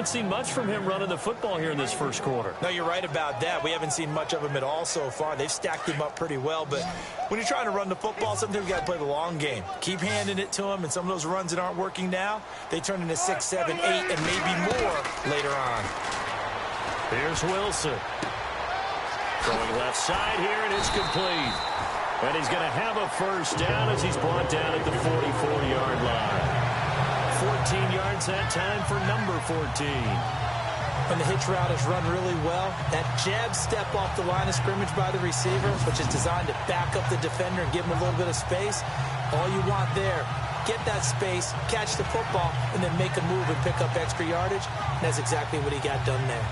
haven't seen much from him running the football here in this first quarter. No, you're right about that. We haven't seen much of him at all so far. They've stacked him up pretty well, but when you're trying to run the football, sometimes you got to play the long game. Keep handing it to him, and some of those runs that aren't working now, they turn into 6, 7, 8, and maybe more later on. Here's Wilson. Throwing left side here, and it's complete. And he's going to have a first down as he's brought down at the 44-yard line. 14 yards that time for number 14. When the hitch route is run really well, that jab step off the line of scrimmage by the receiver, which is designed to back up the defender and give him a little bit of space, all you want there, get that space, catch the football, and then make a move and pick up extra yardage. And that's exactly what he got done there.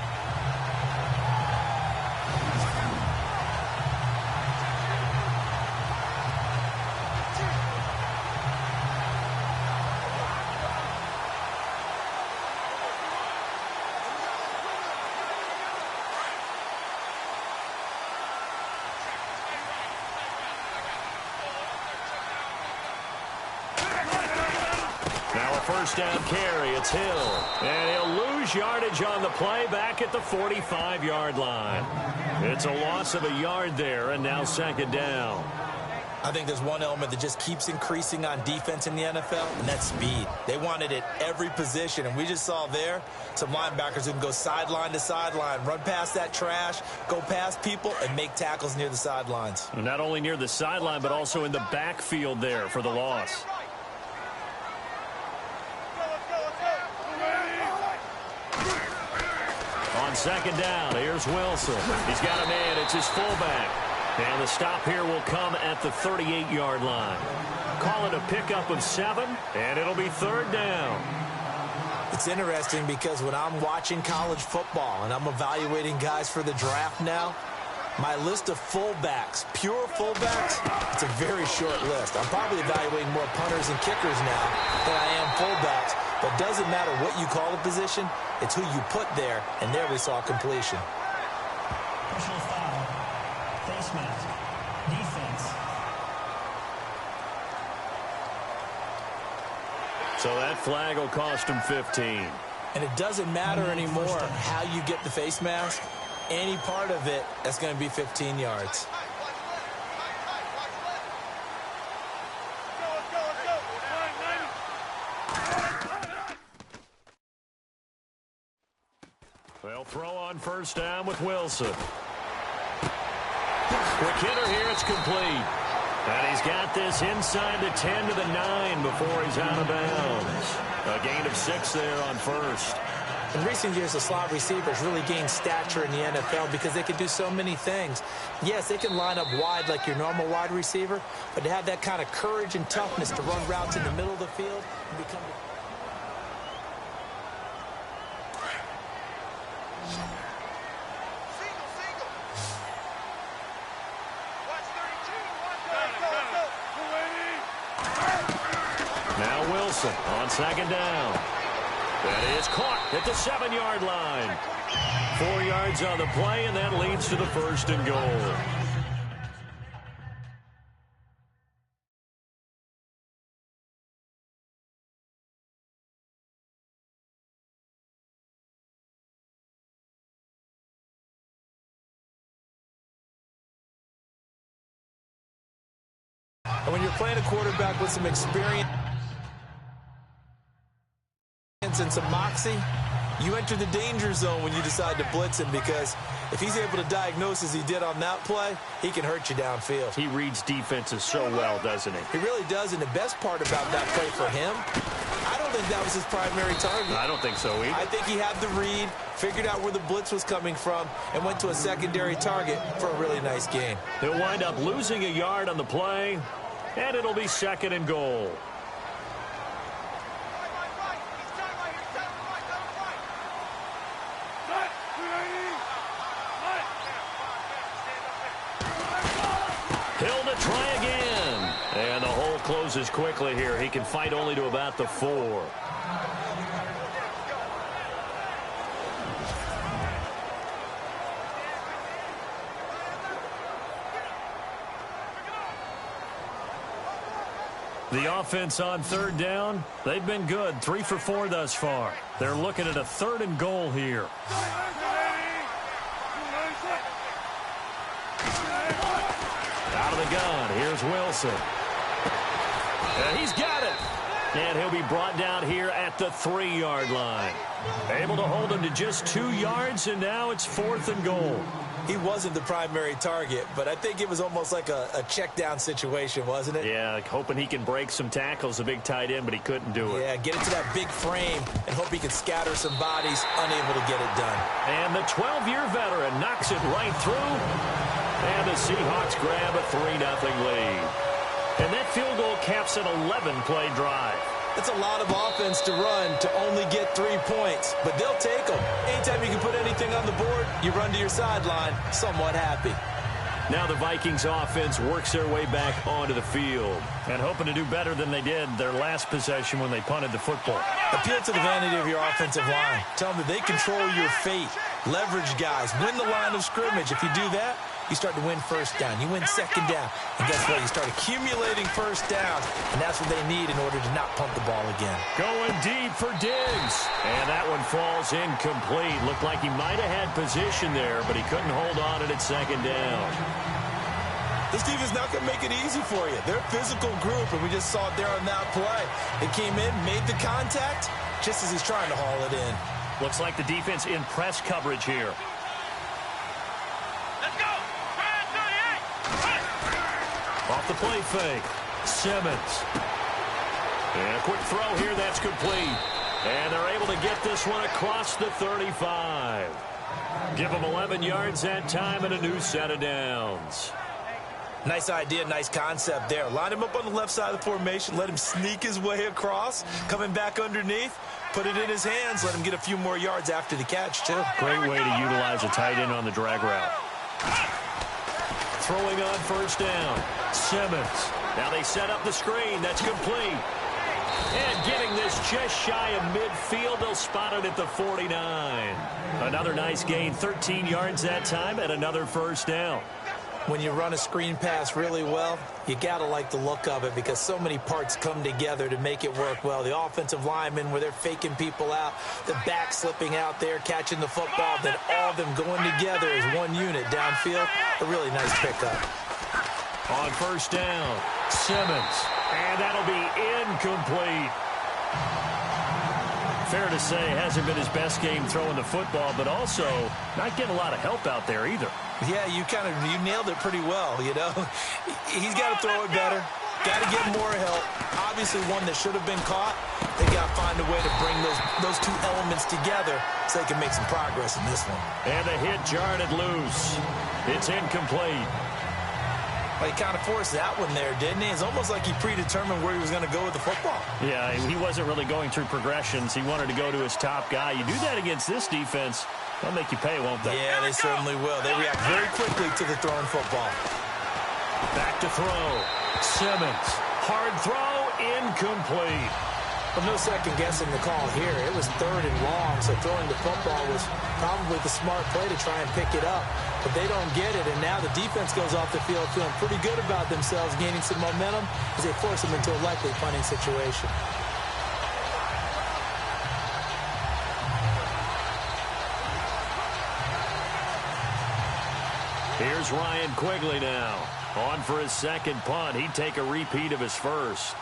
First down carry, it's Hill. And he'll lose yardage on the play back at the 45-yard line. It's a loss of a yard there, and now second down. I think there's one element that just keeps increasing on defense in the NFL, and that's speed. They want it at every position, and we just saw there some linebackers who can go sideline to sideline, run past that trash, go past people, and make tackles near the sidelines. Not only near the sideline, but also in the backfield there for the loss. On second down, here's Wilson. He's got a man. It's his fullback. And the stop here will come at the 38-yard line. Call it a pickup of 7, and it'll be third down. It's interesting because when I'm watching college football and I'm evaluating guys for the draft now, my list of fullbacks, pure fullbacks, it's a very short list. I'm probably evaluating more punters and kickers now than I am fullbacks. But it doesn't matter what you call a position, it's who you put there, and there we saw completion. Personal foul, face mask, defense. So that flag will cost him 15. And it doesn't matter anymore how you get the face mask. Any part of it, that's going to be 15 yards. They'll throw on first down with Wilson. Quick hitter here, it's complete. And he's got this inside the 10 to the 9 before he's out of bounds. A gain of 6 there on first. In recent years, the slot receivers really gained stature in the NFL because they can do so many things. Yes, they can line up wide like your normal wide receiver, but to have that kind of courage and toughness to run routes in the middle of the field and become... Now Wilson on second down. That is caught at the 7-yard line. 4 yards on the play, and that leads to the first and goal. And when you're playing a quarterback with some experience and some moxie, you enter the danger zone when you decide to blitz him, because if he's able to diagnose as he did on that play, he can hurt you downfield. He reads defenses so well, doesn't he? He really does, and the best part about that play for him, I don't think that was his primary target. I don't think so either. I think he had the read, figured out where the blitz was coming from, and went to a secondary target for a really nice gain. He'll wind up losing a yard on the play, and it'll be second and goal. Hill to try again. And the hole closes quickly here. He can fight only to about the 4. The offense on third down, they've been good. 3 for 4 thus far. They're looking at a 3rd and goal here. Out of the gun, here's Wilson. And he's got it. And he'll be brought down here at the 3-yard line. Able to hold him to just 2 yards, and now it's 4th and goal. He wasn't the primary target, but I think it was almost like a check down situation, wasn't it? Yeah, like hoping he can break some tackles, a big tight end, but he couldn't do it. Yeah, get it to that big frame and hope he can scatter some bodies, unable to get it done. And the 12-year veteran knocks it right through, and the Seahawks grab a 3-0 lead. And that field goal caps an 11-play drive. It's a lot of offense to run to only get 3 points, but they'll take them. Anytime you can put anything on the board, you run to your sideline somewhat happy. Now the Vikings offense works their way back onto the field and hoping to do better than they did their last possession when they punted the football. Appeal to the vanity of your offensive line. Tell them that they control your fate. Leverage guys. Win the line of scrimmage. If you do that, you start to win first down. You win second down. And guess what? You start accumulating first downs, and that's what they need in order to not punt the ball again. Going deep for Diggs. And that one falls incomplete. Looked like he might have had position there, but he couldn't hold on at second down. This defense not going to make it easy for you. They're a physical group, and we just saw it there on that play. They came in, made the contact, just as he's trying to haul it in. Looks like the defense in press coverage here. Let's go! Off the play fake. Simmons. And a quick throw here, that's complete. And they're able to get this one across the 35. Give them 11 yards that time and a new set of downs. Nice idea, nice concept there. Line him up on the left side of the formation, let him sneak his way across, coming back underneath, put it in his hands, let him get a few more yards after the catch, too. Great way to utilize a tight end on the drag route. Throwing on first down. Simmons. Now they set up the screen. That's complete. And getting this just shy of midfield. They'll spot it at the 49. Another nice gain. 13 yards that time and another first down. When you run a screen pass really well, you got to like the look of it because so many parts come together to make it work well. The offensive linemen, where they're faking people out, the back slipping out there, catching the football, then all of them going together as one unit downfield. A really nice pickup. On first down, Simmons. And that'll be incomplete. Fair to say, hasn't been his best game throwing the football, but also not getting a lot of help out there either. Yeah, you nailed it pretty well, you know. He's got to throw it better. Got to get more help. Obviously one that should have been caught. They got to find a way to bring those two elements together so they can make some progress in this one. And the hit jarred it loose. It's incomplete. Well, he kind of forced that one there, didn't he? It's almost like he predetermined where he was going to go with the football. Yeah, he wasn't really going through progressions. He wanted to go to his top guy. You do that against this defense, they'll make you pay, won't they? Yeah, they certainly will. They react very quickly to the throwing football. Back to throw. Simmons. Hard throw. Incomplete. Well, no second guessing the call here. It was 3rd and long, so throwing the football was probably the smart play to try and pick it up. But they don't get it, and now the defense goes off the field feeling pretty good about themselves, gaining some momentum as they force them into a likely punting situation. Here's Ryan Quigley now. On for his second punt. He'd take a repeat of his first.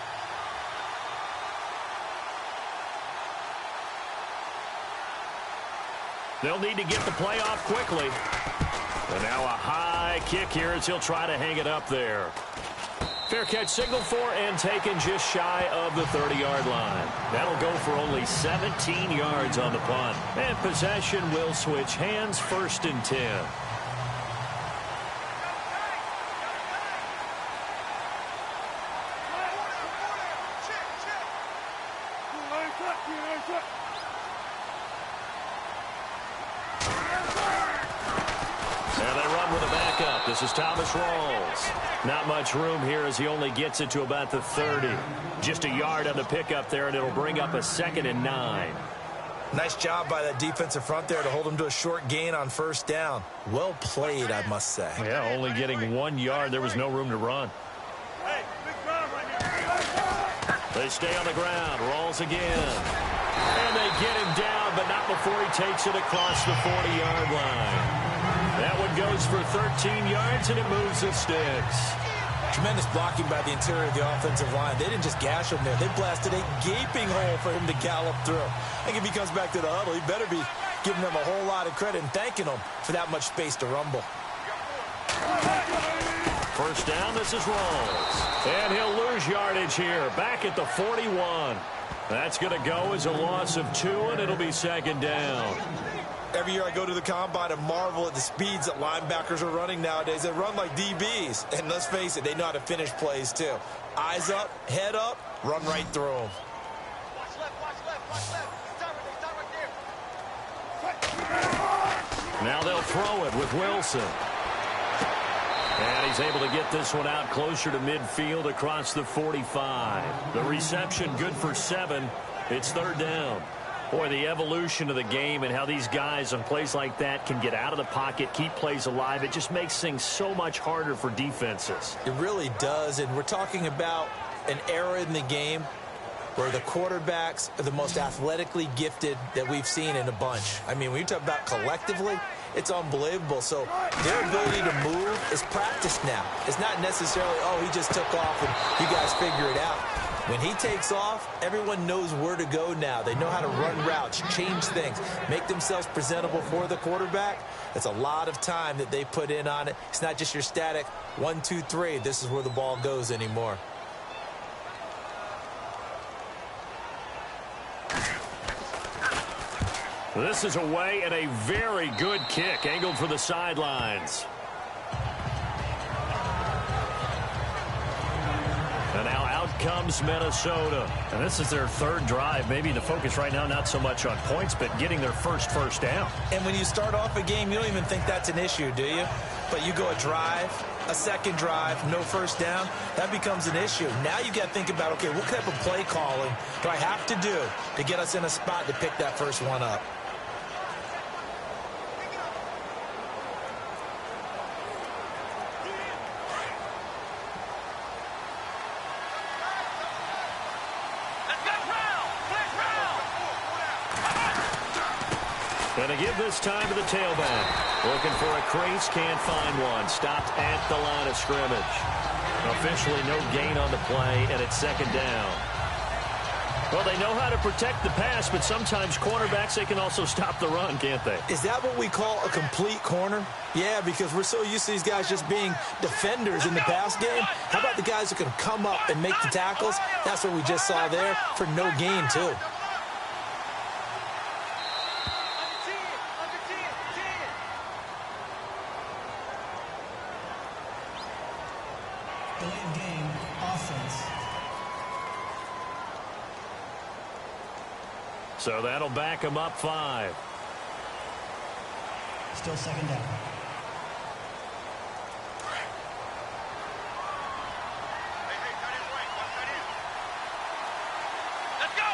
They'll need to get the play off quickly. And now a high kick here as he'll try to hang it up there. Fair catch signal for and taken just shy of the 30-yard line. That'll go for only 17 yards on the punt. And possession will switch hands, 1st and 10. This is Thomas Rawls. Not much room here as he only gets it to about the 30. Just a yard on the pickup there, and it'll bring up a 2nd and 9. Nice job by that defensive front there to hold him to a short gain on first down. Well played, I must say. Yeah, only getting 1 yard. There was no room to run. Hey, big drive right here. They stay on the ground. Rolls again. And they get him down, but not before he takes it across the 40-yard line. That one goes for 13 yards, and it moves the sticks. Tremendous blocking by the interior of the offensive line. They didn't just gash him there. They blasted a gaping hole for him to gallop through. I think if he comes back to the huddle, he better be giving them a whole lot of credit and thanking them for that much space to rumble. First down, this is Rawls. And he'll lose yardage here, back at the 41. That's going to go as a loss of 2, and it'll be second down. Every year I go to the combine and marvel at the speeds that linebackers are running nowadays. They run like DBs. And let's face it, they know how to finish plays too. Eyes up, head up, run right through them. Watch left, watch left, watch left. Start right there. Now they'll throw it with Wilson. And he's able to get this one out closer to midfield across the 45. The reception good for 7. It's third down. Boy, the evolution of the game and how these guys on plays like that can get out of the pocket, keep plays alive, it just makes things so much harder for defenses. It really does, and we're talking about an era in the game where the quarterbacks are the most athletically gifted that we've seen in a bunch. I mean, when you talk about collectively, it's unbelievable. So their ability to move is practiced now. It's not necessarily, oh, he just took off and you guys figure it out. When he takes off, everyone knows where to go now. They know how to run routes, change things, make themselves presentable for the quarterback. It's a lot of time that they put in on it. It's not just your static 1, 2, 3. This is where the ball goes anymore. This is away and a very good kick, angled for the sidelines. And now out comes Minnesota. And this is their third drive. Maybe the focus right now not so much on points, but getting their first down. And when you start off a game, you don't even think that's an issue, do you? But you go a drive, a second drive, no first down, that becomes an issue. Now you got to think about, okay, what type of play calling do I have to do to get us in a spot to pick that first one up? Going to give this time to the tailback. Looking for a crease, can't find one. Stopped at the line of scrimmage. Officially no gain on the play, and it's second down. Well, they know how to protect the pass, but sometimes cornerbacks, they can also stop the run, can't they? Is that what we call a complete corner? Yeah, because we're so used to these guys just being defenders in the pass game. How about the guys who can come up and make the tackles? That's what we just saw there for no gain, too. Game offense. So that'll back them up 5. Still second down. Let's go.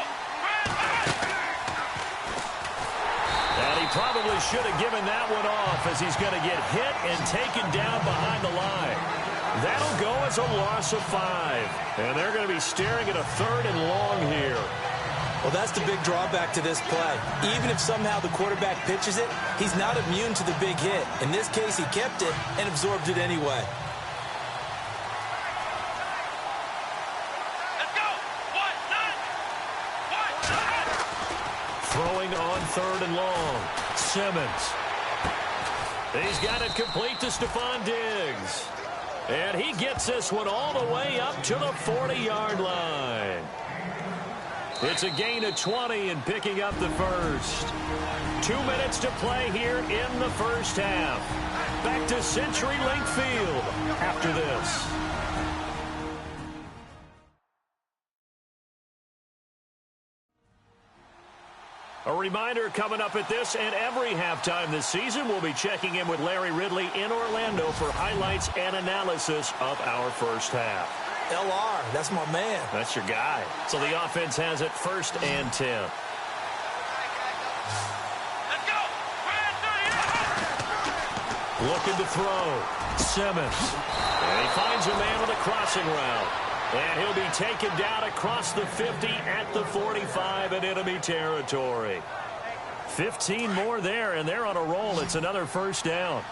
And he probably should have given that one off as he's going to get hit and taken down behind the line. That'll go as a loss of 5. And they're going to be staring at a third and long here. Well, that's the big drawback to this play. Even if somehow the quarterback pitches it, he's not immune to the big hit. In this case, he kept it and absorbed it anyway. Let's go. Throwing on third and long. Simmons. He's got it complete to Stephon Diggs. And he gets this one all the way up to the 40-yard line. It's a gain of 20 and picking up the first. 2 minutes to play here in the first half. Back to CenturyLink Field after this. A reminder coming up at this and every halftime this season, we'll be checking in with Larry Ridley in Orlando for highlights and analysis of our first half. LR, that's my man. That's your guy. So the offense has it 1st and 10. Let's go. Looking to throw. Simmons. And he finds a man on the crossing route. And he'll be taken down across the 50 at the 45 in enemy territory. 15 more there, and they're on a roll. It's another first down.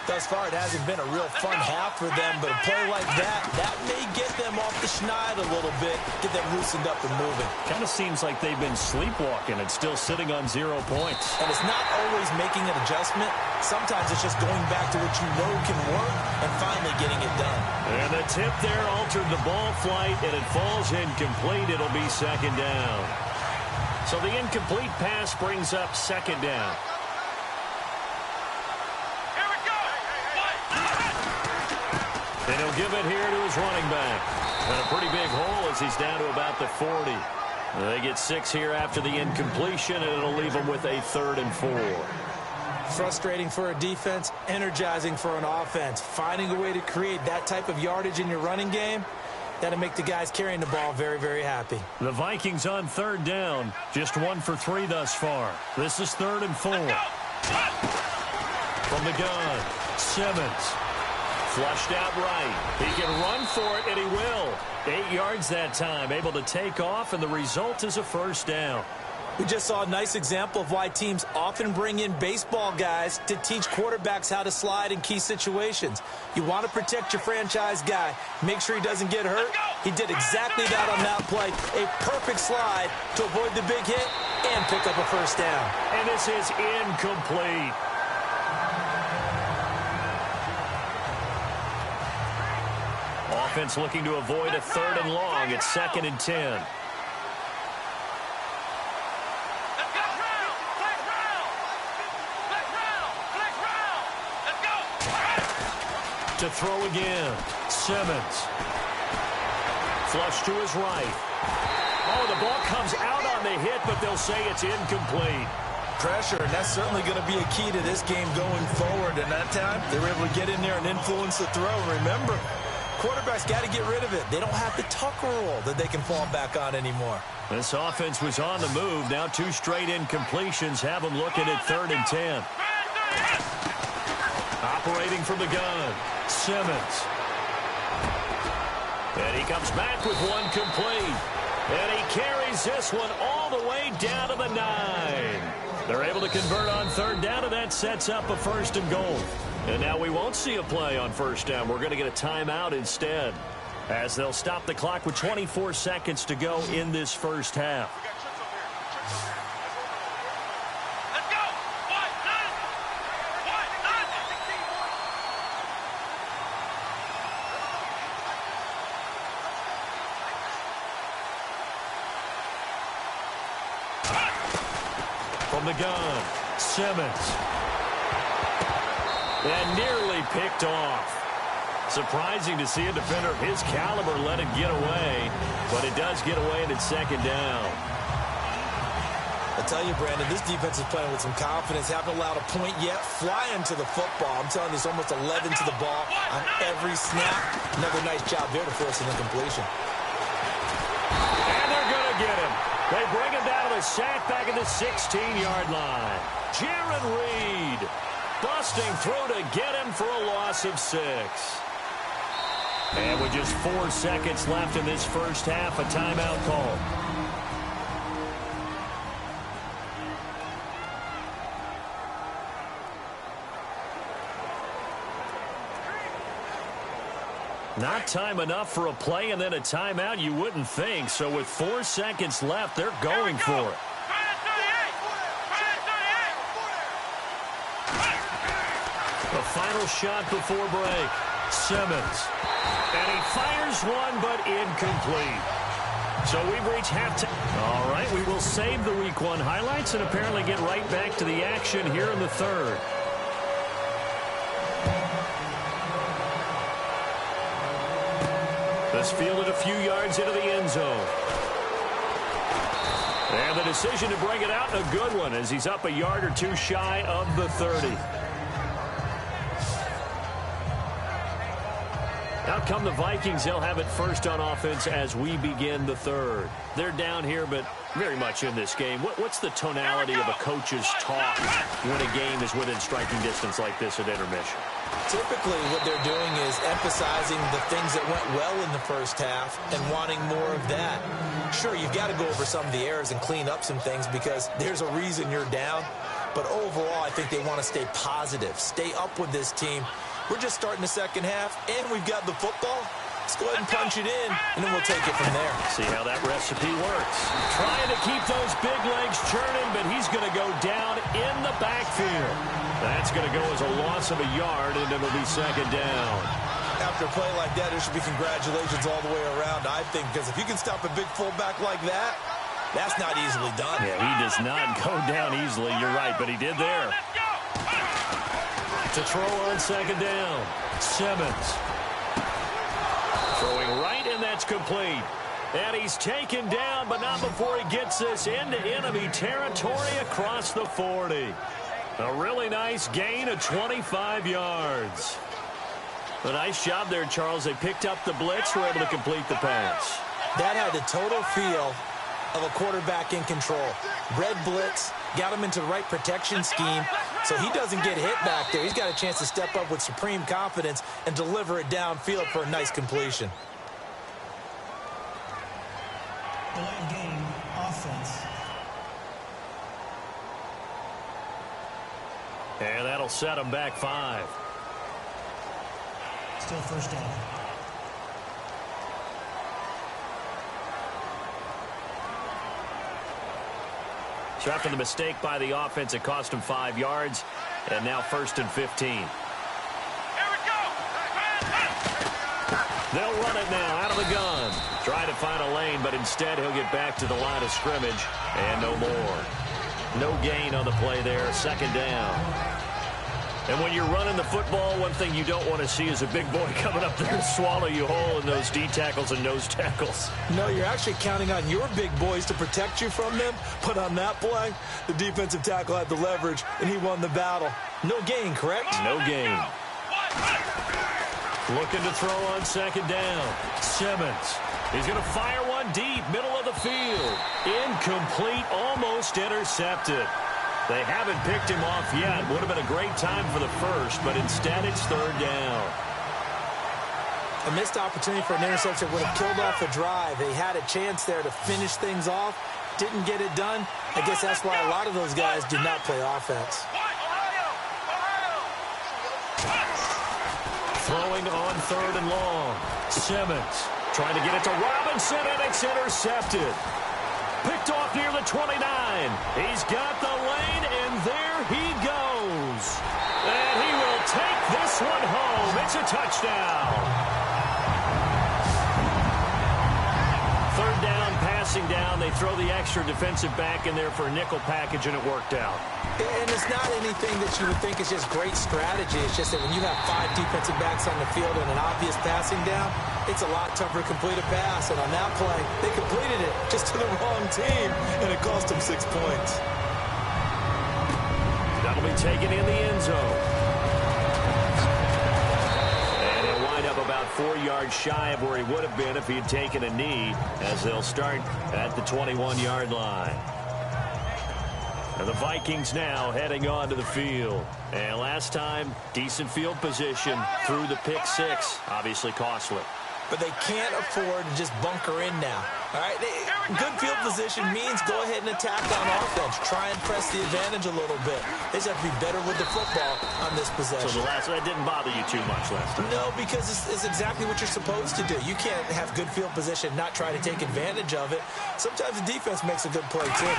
Thus far, it hasn't been a real fun half for them, but a play like that may get them off the schneid a little bit, get them loosened up and moving. Kind of seems like they've been sleepwalking and still sitting on 0 points. And it's not always making an adjustment. Sometimes it's just going back to what you know can work and finally getting it done. And the tip there altered the ball flight, and it falls incomplete. It'll be second down. So the incomplete pass brings up second down. And he'll give it here to his running back. And a pretty big hole as he's down to about the 40. They get 6 here after the incompletion, and it'll leave them with a 3rd and 4. Frustrating for a defense, energizing for an offense. Finding a way to create that type of yardage in your running game, that'll make the guys carrying the ball very, very happy. The Vikings on 3rd down. Just 1 for 3 thus far. This is 3rd and 4. From the gun, Simmons. Flushed out right. He can run for it, and he will. 8 yards that time, able to take off, and the result is a first down. We just saw a nice example of why teams often bring in baseball guys to teach quarterbacks how to slide in key situations. You want to protect your franchise guy. Make sure he doesn't get hurt. He did exactly that on that play. A perfect slide to avoid the big hit and pick up a first down. And this is incomplete. Offense looking to avoid a 3rd and long. It's 2nd and 10. To throw again. Simmons. Flush to his right. Oh, the ball comes out on the hit, but they'll say it's incomplete. Pressure, and that's certainly going to be a key to this game going forward. And that time, they were able to get in there and influence the throw. Remember, quarterbacks got to get rid of it. They don't have the tucker roll that they can fall back on anymore. This offense was on the move. Now 2 straight incompletions have them looking at 3rd and 10. Operating from the gun, Simmons. And he comes back with 1 complete. And he carries this one all the way down to the 9. They're able to convert on 3rd down, and that sets up a 1st and goal. And now we won't see a play on 1st down. We're going to get a timeout instead, as they'll stop the clock with 24 seconds to go in this first half. Let's go! From the gun, Simmons. And nearly picked off. Surprising to see a defender of his caliber let it get away, but it does get away, and it's 2nd down. I tell you, Brandon, this defense is playing with some confidence. Haven't allowed a point yet. Flying to the football. I'm telling you, it's almost 11 to the ball on every snap. Another nice job there to force an incompletion. And they're going to get him. They bring him down to the sack back at the 16-yard line. Jaron Reed busting through to get him for a loss of 6. And with just 4 seconds left in this first half, a timeout call. Not time enough for a play and then a timeout, you wouldn't think. So with 4 seconds left, they're going for it. The final shot before break. Simmons. And he fires one, but incomplete. So we've reached halftime. All right, we will save the Week 1 highlights and apparently get right back to the action here in the 3rd. This fielded a few yards into the end zone. And the decision to bring it out, a good one, as he's up a yard or 2 shy of the 30. Out come the Vikings. They'll have it first on offense as we begin the third. They're down here, but very much in this game. What's the tonality of a coach's talk when a game is within striking distance like this at intermission? Typically, what they're doing is emphasizing the things that went well in the first half and wanting more of that. Sure, you've got to go over some of the errors and clean up some things because there's a reason you're down. But overall, I think they want to stay positive, stay up with this team. We're just starting the second half, and we've got the football. Let's go ahead and punch it in, and then we'll take it from there. See how that recipe works. Trying to keep those big legs churning, but he's going to go down in the backfield. That's going to go as a loss of a yard, and it'll be second down. After a play like that, there should be congratulations all the way around, I think, because if you can stop a big fullback like that, that's not easily done. Yeah, he does not go down easily. You're right, but he did there. To throw on second down, Simmons. Throwing right, and that's complete. And he's taken down, but not before he gets this into enemy territory across the 40. A really nice gain of 25 yards. A nice job there, Charles. They picked up the blitz, were able to complete the pass. That had the total feel of a quarterback in control. Red blitz, got him into the right protection scheme, so he doesn't get hit back there. He's got a chance to step up with supreme confidence and deliver it downfield for a nice completion. Delayed game, offense. And that'll set him back 5. Still first down. So after the mistake by the offense, it cost him 5 yards. And now first and 15. Here we go. They'll run it now out of the gun. Try to find a lane, but instead he'll get back to the line of scrimmage. And no more. No gain on the play there. Second down. And when you're running the football, one thing you don't want to see is a big boy coming up there and swallow you whole in those D tackles and nose tackles. No, you're actually counting on your big boys to protect you from them. But on that play, the defensive tackle had the leverage, and he won the battle. No gain, correct? No gain. Looking to throw on second down. Simmons. He's going to fire one deep, middle of the field. Incomplete, almost intercepted. They haven't picked him off yet. Would have been a great time for the first, but instead it's third down. A missed opportunity for an interception would have killed off the drive. They had a chance there to finish things off. Didn't get it done. I guess that's why a lot of those guys do not play offense. Throwing on third and long. Simmons trying to get it to Robinson, and it's intercepted. Picked off near the 29. He's got the lane, and there he goes. And he will take this one home. It's a touchdown. Third down, passing down. They throw the extra defensive back in there for a nickel package, and it worked out. And it's not anything that you would think is just great strategy. It's just that when you have 5 defensive backs on the field and an obvious passing down, it's a lot tougher to complete a pass. And on that play, they completed it just to the wrong team, and it cost them 6 points. That'll be taken in the end zone. And he'll wind up about 4 yards shy of where he would have been if he had taken a knee, as they'll start at the 21-yard line. And the Vikings now heading onto the field. And last time, decent field position through the pick 6. Obviously costly. But they can't afford to just bunker in now. All right, good field position means go ahead and attack on offense. Try and press the advantage a little bit. They just have to be better with the football on this possession. So that didn't bother you too much last time? No, because it's exactly what you're supposed to do. You can't have good field position, not try to take advantage of it. Sometimes the defense makes a good play, too.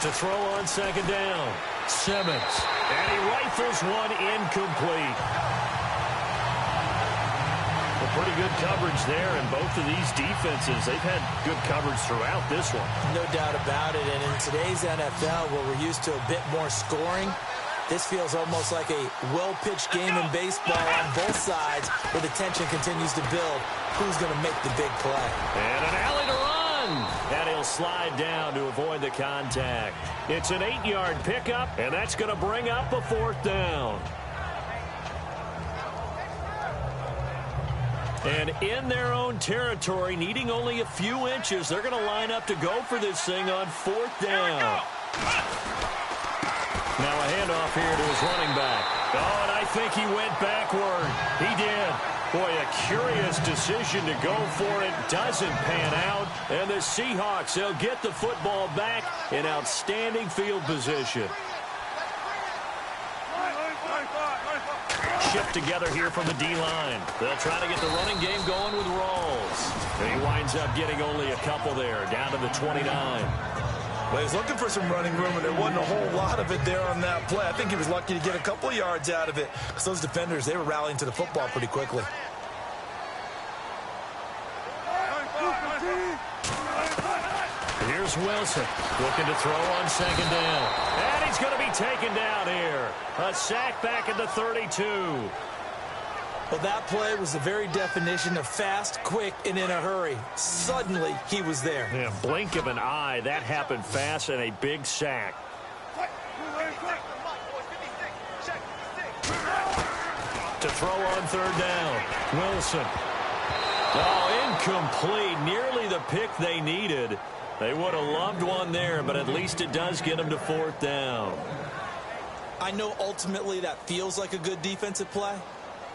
To throw on second down, Simmons. And he rifles one incomplete. Well, pretty good coverage there, and both of these defenses, they've had good coverage throughout this one. No doubt about it, and in today's NFL, where we're used to a bit more scoring, this feels almost like a well-pitched game in baseball on both sides, where the tension continues to build. Who's going to make the big play? And an alley to run. And he'll slide down to avoid the contact. It's an 8-yard pickup, and that's going to bring up a 4th down. And in their own territory, needing only a few inches, they're going to line up to go for this thing on 4th down. Now a handoff here to his running back. Oh, and I think he went backward. He did. Boy, a curious decision to go for it. Doesn't pan out. And the Seahawks, they'll get the football back in outstanding field position. Shift together here from the D-line. They'll try to get the running game going with Rawls. And he winds up getting only a couple there, down to the 29. Well, he was looking for some running room, and there wasn't a whole lot of it there on that play. I think he was lucky to get a couple of yards out of it, because those defenders, they were rallying to the football pretty quickly. Here's Wilson looking to throw on 2nd down. And he's going to be taken down here. A sack back at the 32. Well, that play was the very definition of fast, quick, and in a hurry. Suddenly, he was there. Yeah, blink of an eye. That happened fast and a big sack. To throw on 3rd down. Wilson. Oh, incomplete. Nearly the pick they needed. They would have loved one there, but at least it does get them to 4th down. I know ultimately that feels like a good defensive play,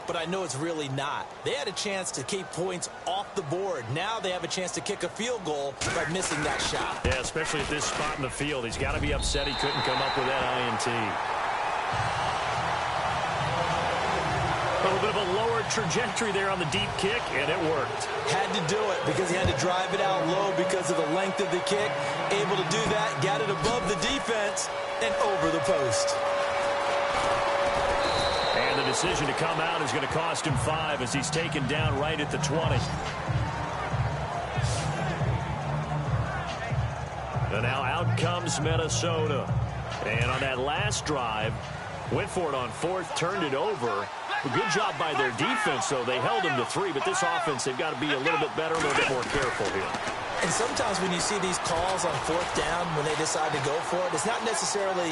but I know it's really not. They had a chance to keep points off the board. Now they have a chance to kick a field goal by missing that shot. Yeah, especially at this spot in the field. He's got to be upset he couldn't come up with that INT. A little bit of a lower trajectory there on the deep kick, and it worked. Had to do it because he had to drive it out low because of the length of the kick. Able to do that, got it above the defense and over the post. And the decision to come out is going to cost him 5 as he's taken down right at the 20. And now out comes Minnesota. And on that last drive, went for it on 4th, turned it over. A good job by their defense, though. They held them to 3, but this offense, they've got to be a little bit better, a little bit more careful here. And sometimes when you see these calls on 4th down, when they decide to go for it, it's not necessarily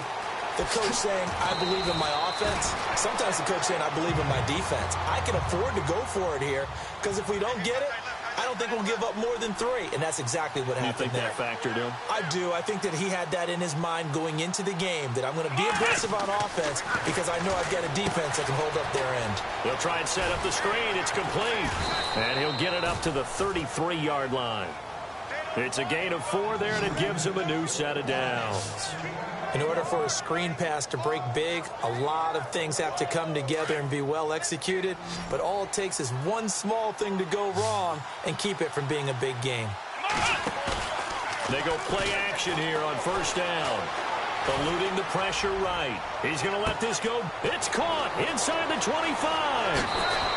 the coach saying, I believe in my offense. Sometimes the coach saying, I believe in my defense. I can afford to go for it here, because if we don't get it, I don't think we'll give up more than 3. And that's exactly what happened there. You think that factored in? I do. I think that he had that in his mind going into the game, that I'm going to be aggressive on offense because I know I've got a defense that can hold up their end. He'll try and set up the screen. It's complete. And he'll get it up to the 33-yard line. It's a gain of 4 there, and it gives him a new set of downs. In order for a screen pass to break big, a lot of things have to come together and be well executed. But all it takes is one small thing to go wrong and keep it from being a big game. They go play action here on 1st down. Eluding the pressure right. He's going to let this go. It's caught inside the 25.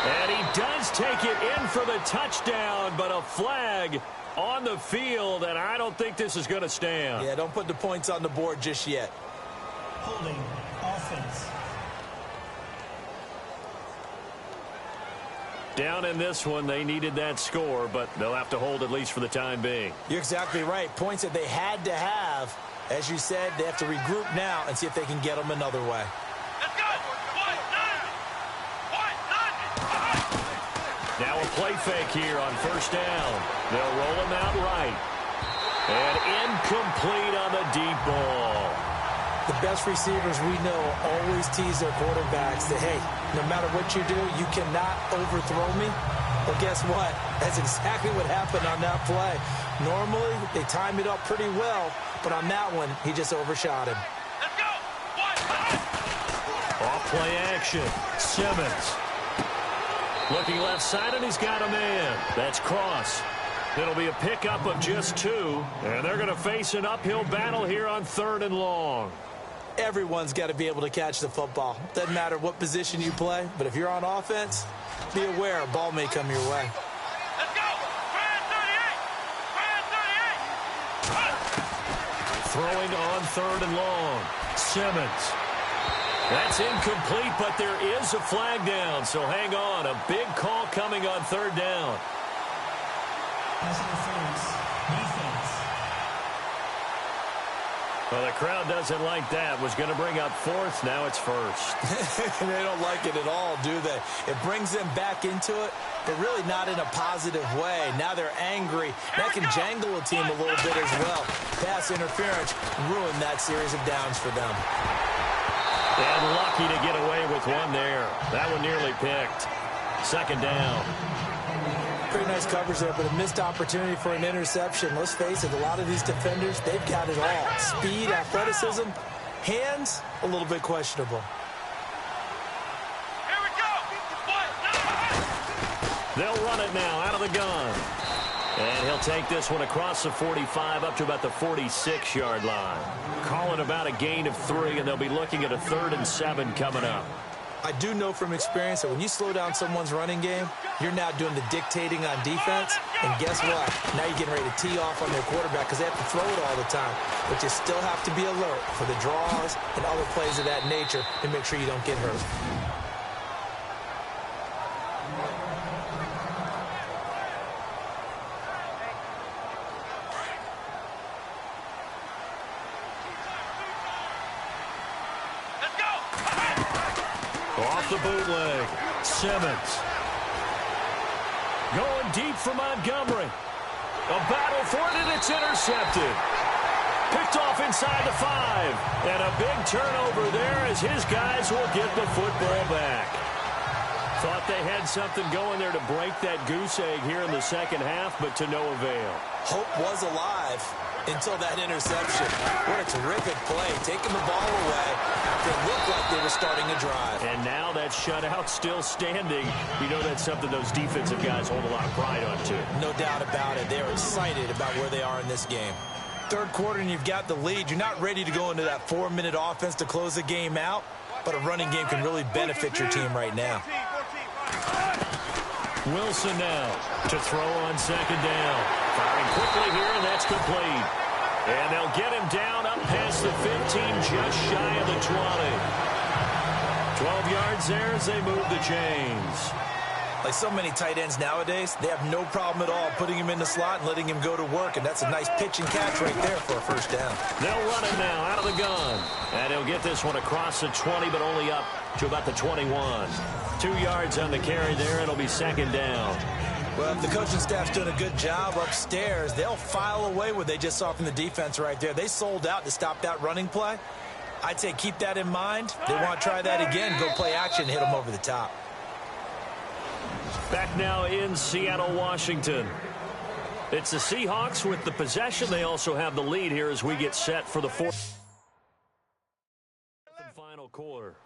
And he does take it in for the touchdown, but a flag on the field, and I don't think this is going to stand. Yeah, don't put the points on the board just yet. Holding offense. Down in this one, they needed that score, but they'll have to hold at least for the time being. You're exactly right. Points that they had to have. As you said, they have to regroup now and see if they can get them another way. Let's go! Now a play fake here on 1st down. They'll roll him out right. And incomplete on the deep ball. The best receivers we know always tease their quarterbacks that, hey, no matter what you do, you cannot overthrow me. Well, guess what? That's exactly what happened on that play. Normally, they time it up pretty well, but on that one, he just overshot him. Let's go! Off play action. Simmons. Looking left side, and he's got a man. That's Cross. It'll be a pickup of just 2, and they're going to face an uphill battle here on 3rd and long. Everyone's got to be able to catch the football. Doesn't matter what position you play, but if you're on offense, be aware a ball may come your way. Let's go! Brand 38! Throwing on 3rd and long. Simmons. That's incomplete, but there is a flag down, so hang on. A big call coming on 3rd down. Pass interference. Defense. Well, the crowd doesn't like that. Was going to bring up fourth. Now it's first. They don't like it at all, do they? It brings them back into it, but really not in a positive way. Now they're angry. That can jangle a team a little bit as well. Pass interference ruined that series of downs for them. And lucky to get away with one there. That one nearly picked. Second down. Pretty nice coverage there, but a missed opportunity for an interception. Let's face it, a lot of these defenders, they've got it all. Speed, athleticism, hands, a little bit questionable. Here we go. They'll run it now out of the gun. And he'll take this one across the 45 up to about the 46-yard line. Call it about a gain of 3, and they'll be looking at a 3rd and 7 coming up. I do know from experience that when you slow down someone's running game, you're now doing the dictating on defense. And guess what? Now you're getting ready to tee off on their quarterback because they have to throw it all the time. But you still have to be alert for the draws and other plays of that nature to make sure you don't get hurt. Off the bootleg, Simmons. Going deep for Montgomery. A battle for it, and it's intercepted. Picked off inside the 5. And a big turnover there as his guys will get the football back. Thought they had something going there to break that goose egg here in the second half, but to no avail. Hope was alive until that interception. What a terrific play, taking the ball away after it looked like they were starting a drive. And now that shutout still standing. You know that's something those defensive guys hold a lot of pride on, too. No doubt about it. They're excited about where they are in this game. Third quarter and you've got the lead. You're not ready to go into that 4-minute offense to close the game out, but a running game can really benefit your team right now. Wilson now to throw on second down. Firing quickly here, and that's complete. And they'll get him down up past the 15, just shy of the 20. 12 yards there as they move the chains. Like so many tight ends nowadays, they have no problem at all putting him in the slot and letting him go to work, and that's a nice pitch and catch right there for a first down. They'll run it now out of the gun. And he'll get this one across the 20, but only up to about the 21. 2 yards on the carry there. It'll be second down. Well, if the coaching staff's doing a good job upstairs, they'll file away what they just saw from the defense right there. They sold out to stop that running play. I'd say keep that in mind. They want to try that again, go play action, hit them over the top. Back now in Seattle, Washington. It's the Seahawks with the possession. They also have the lead here as we get set for the fourth and final quarter.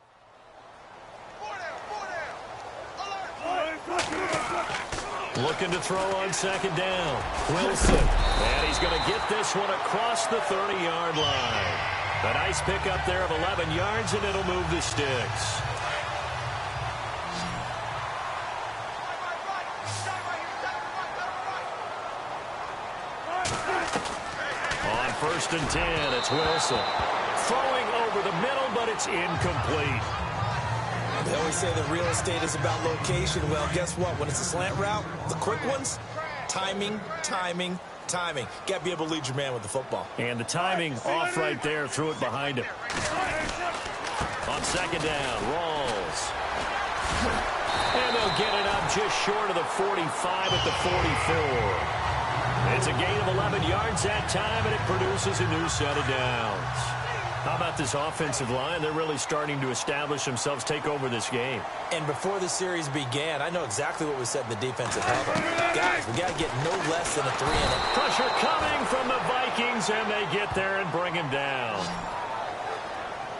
Looking to throw on second down. Wilson. And he's going to get this one across the 30-yard line. A nice pickup there of 11 yards, and it'll move the sticks. On 1st and 10, it's Wilson. Throwing over the middle, but it's incomplete. They always say that real estate is about location. Well, guess what? When it's a slant route, the quick ones, timing, timing, timing. Got to be able to lead your man with the football. And the timing off right there, threw it behind him. On second down, Rawls. And they'll get it up just short of the 45 at the 44. It's a gain of 11 yards that time, and it produces a new set of downs. How about this offensive line? They're really starting to establish themselves, take over this game. And before the series began, I know exactly what we said in the defensive huddle. Guys, we got to get no less than a 3 in it. Pressure coming from the Vikings, and they get there and bring him down.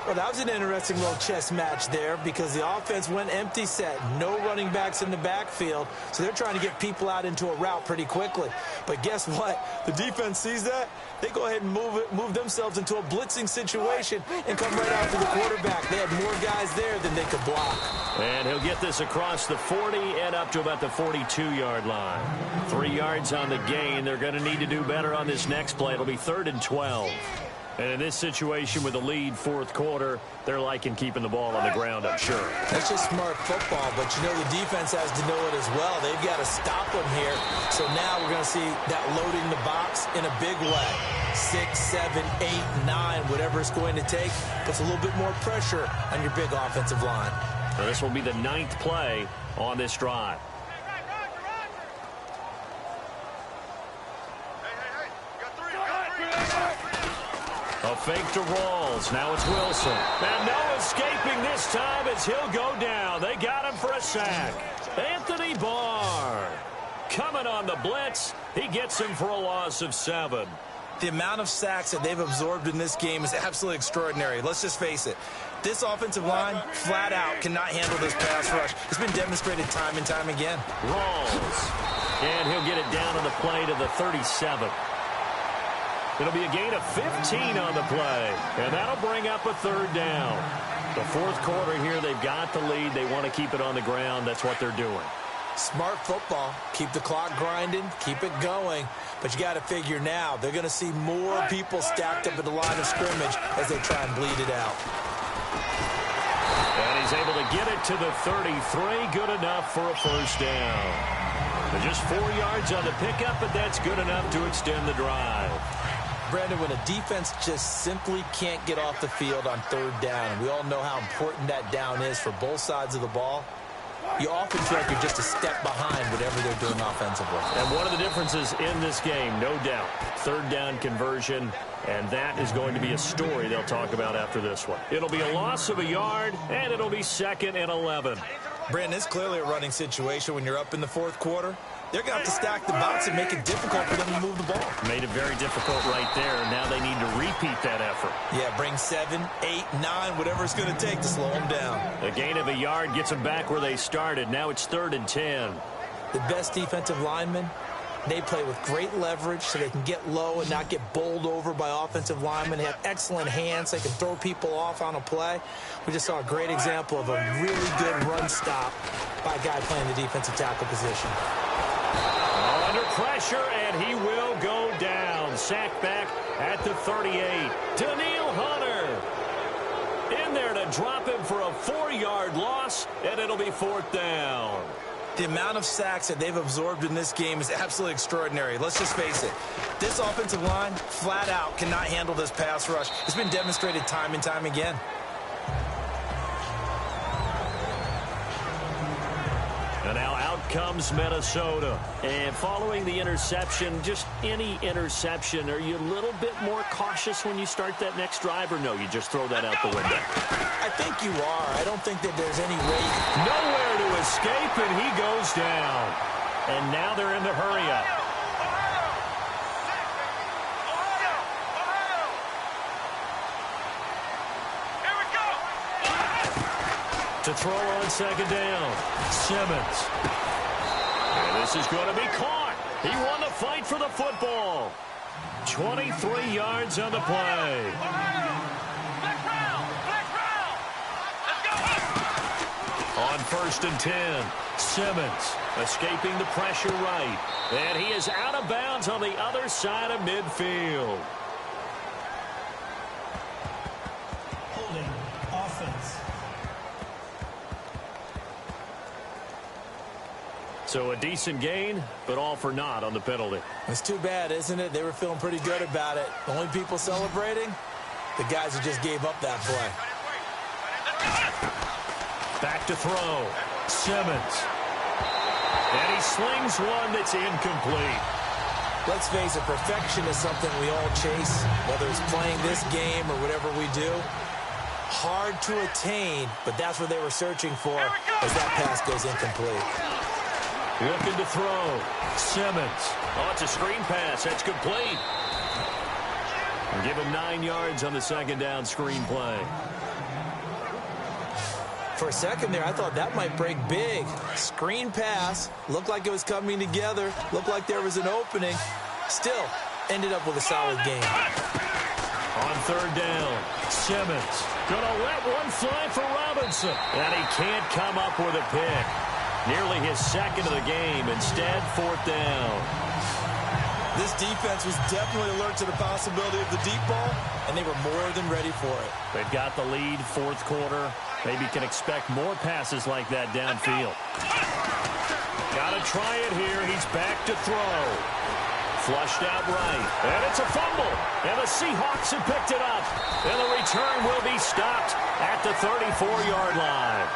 Well, that was an interesting little chess match there because the offense went empty set. No running backs in the backfield, so they're trying to get people out into a route pretty quickly. But guess what? The defense sees that. They go ahead and move themselves into a blitzing situation and come right after the quarterback. They had more guys there than they could block. And he'll get this across the 40 and up to about the 42-yard line. 3 yards on the gain. They're going to need to do better on this next play. It'll be 3rd and 12. And in this situation with the lead fourth quarter, they're liking keeping the ball on the ground, I'm sure. That's just smart football, but you know the defense has to know it as well. They've got to stop them here. So now we're going to see that loading the box in a big way. 6, 7, 8, 9, whatever it's going to take, puts a little bit more pressure on your big offensive line. So this will be the 9th play on this drive. A fake to Rawls. Now it's Wilson. And no escaping this time as he'll go down. They got him for a sack. Anthony Barr coming on the blitz. He gets him for a loss of 7. The amount of sacks that they've absorbed in this game is absolutely extraordinary. Let's just face it. This offensive line, flat out, cannot handle this pass rush. It's been demonstrated time and time again. Rawls. And he'll get it down on the play to the 37. It'll be a gain of 15 on the play. And that'll bring up a 3rd down. The 4th quarter here, they've got the lead. They want to keep it on the ground. That's what they're doing. Smart football. Keep the clock grinding. Keep it going. But you got to figure now, they're going to see more people stacked up at the line of scrimmage as they try and bleed it out. And he's able to get it to the 33. Good enough for a 1st down. But just 4 yards on the pickup, but that's good enough to extend the drive. Brandon, when a defense just simply can't get off the field on 3rd down, and we all know how important that down is for both sides of the ball, you often feel like you're just a step behind whatever they're doing offensively. And one of the differences in this game, no doubt, 3rd down conversion, and that is going to be a story they'll talk about after this one. It'll be a loss of a yard, and it'll be 2nd and 11. Brandon, it's clearly a running situation when you're up in the 4th quarter. They're going to have to stack the box and make it difficult for them to move the ball. Made it very difficult right there. Now they need to repeat that effort. Yeah, bring 7, 8, 9, whatever it's going to take to slow them down. A gain of a yard gets them back where they started. Now it's 3rd and 10. The best defensive linemen, they play with great leverage so they can get low and not get bowled over by offensive linemen. They have excellent hands. They can throw people off on a play. We just saw a great example of a really good run stop by a guy playing the defensive tackle position. Under pressure, and he will go down. Sacked back at the 38. Daniil Hunter in there to drop him for a 4-yard loss, and it'll be 4th down. The amount of sacks that they've absorbed in this game is absolutely extraordinary. Let's just face it. This offensive line, flat out, cannot handle this pass rush. It's been demonstrated time and time again. And now out comes Minnesota. And following the interception, just any interception, are you a little bit more cautious when you start that next drive, or no, you just throw that out the window? I think you are. I don't think that there's any way. Nowhere to escape, and he goes down. And now they're in the hurry-up. To throw on 2nd down, Simmons. And this is going to be caught. He won the fight for the football. 23 yards on the play. On 1st and 10, Simmons escaping the pressure right. And he is out of bounds on the other side of midfield. Holding offense. So a decent gain, but all for naught on the penalty. It's too bad, isn't it? They were feeling pretty good about it. The only people celebrating, the guys who just gave up that play. Back to throw. Simmons. And he slings one that's incomplete. Let's face it, perfection is something we all chase, whether it's playing this game or whatever we do. Hard to attain, but that's what they were searching for as that pass goes incomplete. Looking to throw. Simmons. Oh, it's a screen pass. That's complete. And give him 9 yards on the 2nd down screen play. For a second there, I thought that might break big. Screen pass. Looked like it was coming together. Looked like there was an opening. Still, ended up with a solid game. On 3rd down, Simmons. Gonna let one fly for Robinson. And he can't come up with a pick. Nearly his 2nd of the game. Instead, 4th down. This defense was definitely alert to the possibility of the deep ball, and they were more than ready for it. They've got the lead, 4th quarter. Maybe can expect more passes like that downfield. Got to try it here. He's back to throw. Flushed out right. And it's a fumble. And the Seahawks have picked it up. And the return will be stopped at the 34-yard line.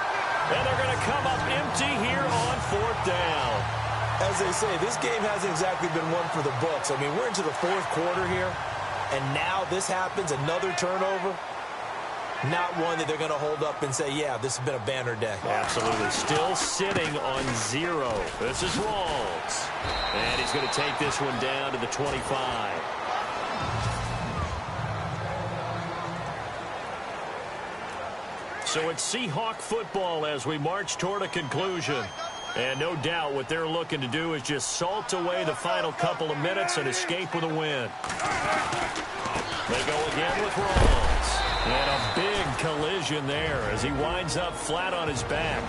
And they're going to come up empty here on 4th down. As they say, this game hasn't exactly been one for the books. I mean, we're into the 4th quarter here. And now this happens, another turnover. Not one that they're going to hold up and say, yeah, this has been a banner day. Absolutely. Still sitting on 0. This is Rawls. And he's going to take this one down to the 25. So it's Seahawk football as we march toward a conclusion. And no doubt what they're looking to do is just salt away the final couple of minutes and escape with a win. They go again with Rawls. And a big collision there as he winds up flat on his back.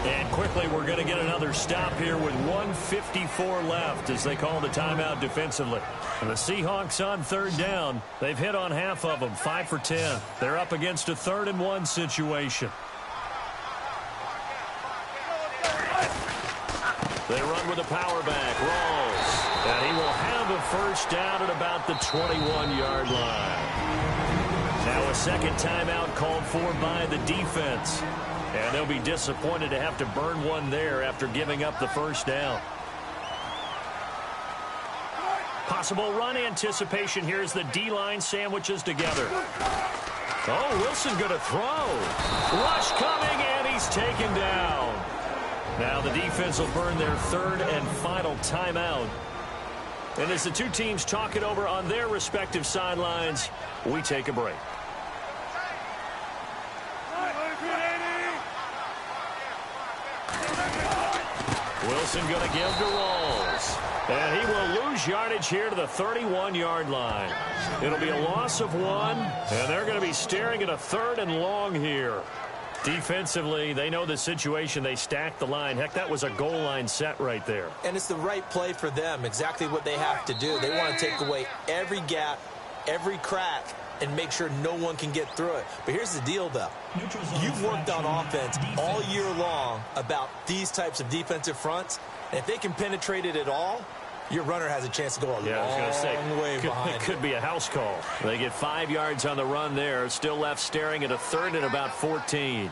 And quickly we're going to get another stop here with 1:54 left as they call the timeout defensively. And the Seahawks on 3rd down. They've hit on half of them, 5 for 10. They're up against a 3rd and 1 situation. They run with a power back, Rawls. And he will have a first down at about the 21-yard line. Now a second timeout called for by the defense. And they'll be disappointed to have to burn one there after giving up the first down. Possible run anticipation here as the D-line sandwiches together. Oh, Wilson going to throw. Rush coming, and he's taken down. Now the defense will burn their 3rd and final timeout. And as the two teams talk it over on their respective sidelines, we take a break. Wilson going to give to Rawls. And he will lose yardage here to the 31-yard line. It'll be a loss of 1, and they're going to be staring at a 3rd and long here. Defensively, they know the situation. They stack the line. Heck, that was a goal line set right there. And it's the right play for them, exactly what they have to do. They want to take away every gap, every crack, and make sure no one can get through it. But here's the deal, though. You've worked on offense all year long about these types of defensive fronts. And if they can penetrate it at all, your runner has a chance to go a long way behind. It could be a house call. They get 5 yards on the run there. Still left staring at a 3rd and about 14.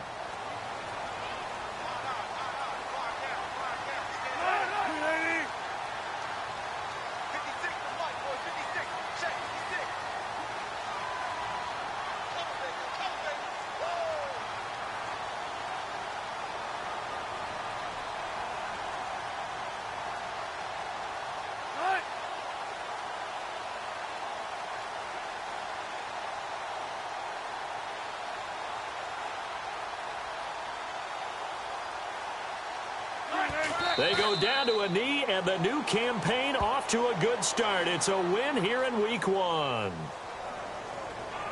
They go down to a knee, and the new campaign off to a good start. It's a win here in Week 1.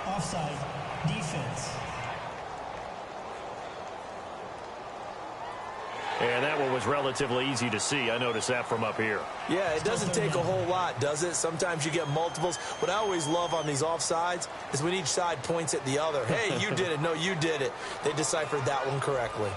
Offside, defense. And that one was relatively easy to see. I noticed that from up here. Yeah, it doesn't take a whole lot, does it? Sometimes you get multiples. What I always love on these offsides is when each side points at the other. Hey, you did it. No, you did it. They deciphered that one correctly.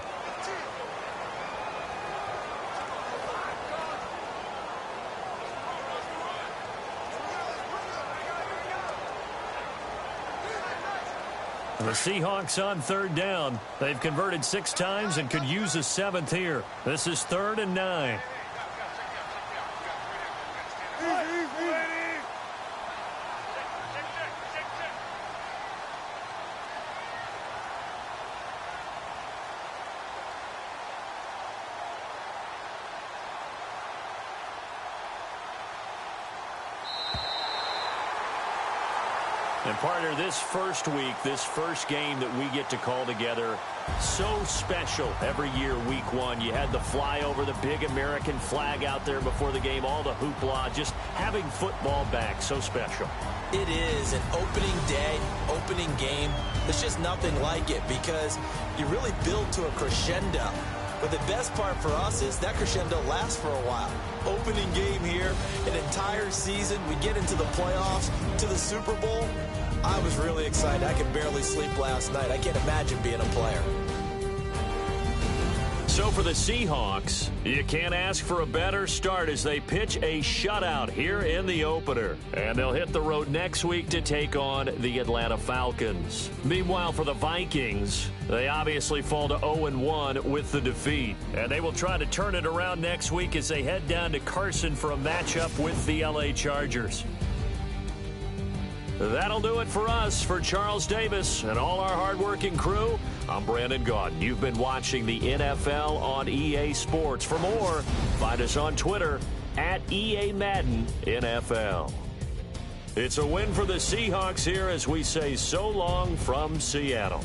The Seahawks on 3rd down. They've converted 6 times and could use a 7th here. This is 3rd and 9. And partner, this first week, this first game that we get to call together, so special every year, Week 1. You had the flyover, the big American flag out there before the game, all the hoopla, just having football back, so special. It is an opening day, opening game. There's just nothing like it because you really build to a crescendo. But the best part for us is that crescendo lasts for a while. Opening game here, an entire season. We get into the playoffs, to the Super Bowl. I was really excited. I could barely sleep last night. I can't imagine being a player. So for the Seahawks, you can't ask for a better start as they pitch a shutout here in the opener. And they'll hit the road next week to take on the Atlanta Falcons. Meanwhile, for the Vikings, they obviously fall to 0-1 with the defeat. And they will try to turn it around next week as they head down to Carson for a matchup with the LA Chargers. That'll do it for us. For Charles Davis and all our hardworking crew, I'm Brandon Gaudin. You've been watching the NFL on EA Sports. For more, find us on Twitter at EA Madden NFL. It's a win for the Seahawks here as we say so long from Seattle.